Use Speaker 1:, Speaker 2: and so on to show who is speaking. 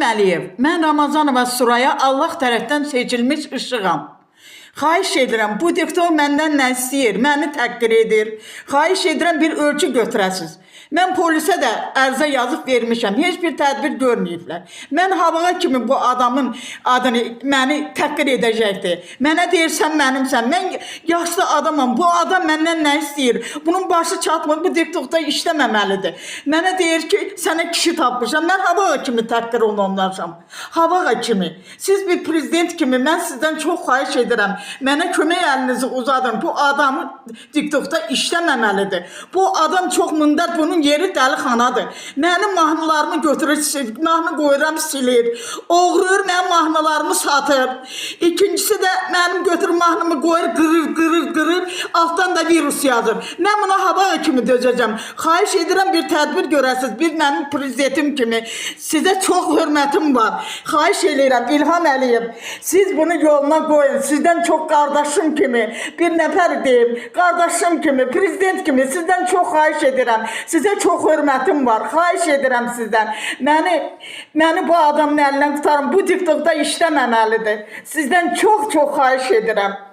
Speaker 1: Əliyev, mən Ramazanova Suraya Allah tərəfdən seçilmiş ışığam. Xahiş edirəm, bu diktor məndən nə istəyir, məni təhqir edir. Xahiş edirəm, bir ölçü götürəsiz. Mən polisə də ərizə yazıb vermişəm, heç bir tədbir görməyiblər. Mən havaya kimi bu adamın adını, məni təhqir edəcəkdir. Mənə deyirsən mənimsən, mən yaşlı adamam, bu adam məndən nə istəyir? Bunun başı çatmır, bu diktorda işləməməlidir. Mənə deyir ki, sənə kişi tapmışam, mən havaya kimi təhqir olunacam. Havaya kimi. Siz bir prezident kimi, mən sizdən çox xahiş edirəm. Mənə kömək əlinizi uzadın. Bu adamı TikTokda işləməməlidir. Bu adam çox mındar, bunun yeri dəlixanadır. Mənim mahnılarımı götürür, mahnı qoyuram, silir. Oğruyur, mənim mahnılarımı satır. İkincisi də mənim götürür mahnımı qoyur, qırır, altdan da virus yazır. Mən buna hava kimi dözəcəm. Xahiş edirəm, bir tədbir görəsiz. Bir mənim prezidentim kimi. Sizə çox hörmətim var. Xahiş edirəm, İlham Əliyev. Siz bunu yoluna qoyun. Sizdən çox qardaşım kimi, bir nəfər deyim, qardaşım kimi, prezident kimi sizdən çox xahiş edirəm. Sizə çox hörmətim var. Xahiş edirəm sizdən. Məni bu adamın əlindən tutarım. Bu TikTokda işləməməlidir. Sizdən çox xahiş edirəm.